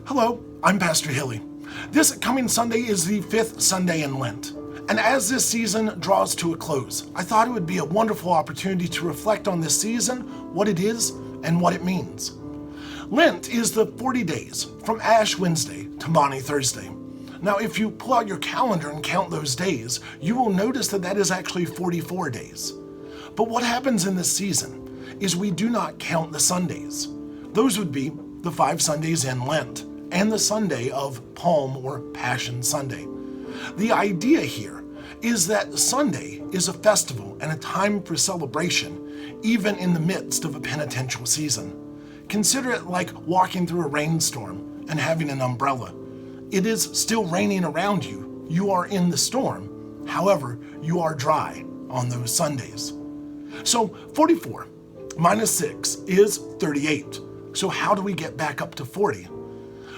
Hello, I'm Pastor Hilly. This coming Sunday is the 5th Sunday in Lent. And as this season draws to a close, I thought it would be a wonderful opportunity to reflect on this season, what it is, and what it means. Lent is the 40 days from Ash Wednesday to Maundy Thursday. Now, if you pull out your calendar and count those days, you will notice that that is actually 44 days. But what happens in this season is we do not count the Sundays. Those would be the 5 Sundays in Lent and the Sunday of Palm or Passion Sunday. The idea here is that Sunday is a festival and a time for celebration, even in the midst of a penitential season. Consider it like walking through a rainstorm and having an umbrella. It is still raining around you. You are in the storm. However, you are dry on those Sundays. So 44 minus 6 is 38. So how do we get back up to 40?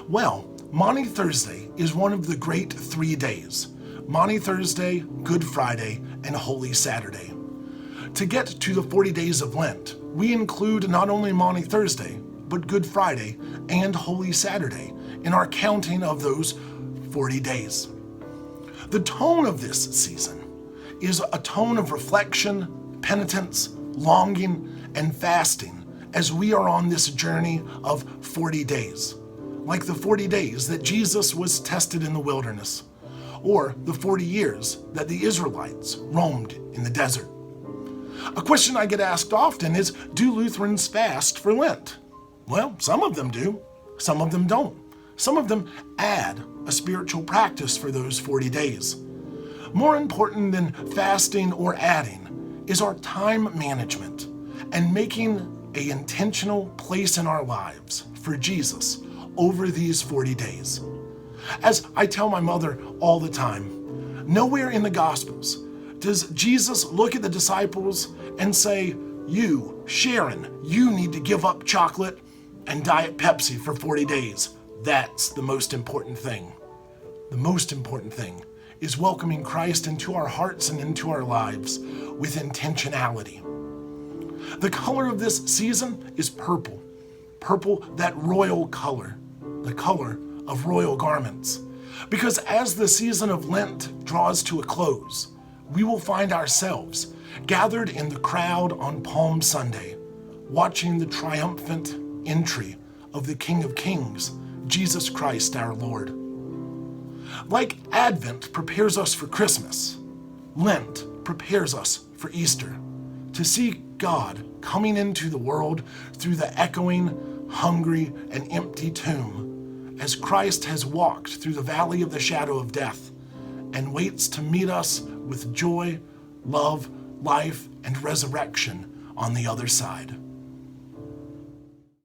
Well, Maundy Thursday is one of the great 3 days. Maundy Thursday, Good Friday, and Holy Saturday. To get to the 40 days of Lent, we include not only Maundy Thursday, but Good Friday and Holy Saturday in our counting of those 40 days. The tone of this season is a tone of reflection, penitence, longing, and fasting as we are on this journey of 40 days, like the 40 days that Jesus was tested in the wilderness, or the 40 years that the Israelites roamed in the desert. A question I get asked often is, do Lutherans fast for Lent? Well, some of them do, some of them don't. Some of them add a spiritual practice for those 40 days. More important than fasting or adding is our time management and making an intentional place in our lives for Jesus over these 40 days. As I tell my mother all the time, nowhere in the Gospels does Jesus look at the disciples and say, you, Sharon, you need to give up chocolate and Diet Pepsi for 40 days. That's the most important thing. The most important thing is welcoming Christ into our hearts and into our lives with intentionality. The color of this season is purple. Purple, that royal color, the color of royal garments. Because as the season of Lent draws to a close, we will find ourselves gathered in the crowd on Palm Sunday, watching the triumphant entry of the King of Kings, Jesus Christ our Lord. Like Advent prepares us for Christmas, Lent prepares us for Easter, to see God coming into the world through the echoing, hungry, and empty tomb, as Christ has walked through the valley of the shadow of death and waits to meet us with joy, love, life, and resurrection on the other side.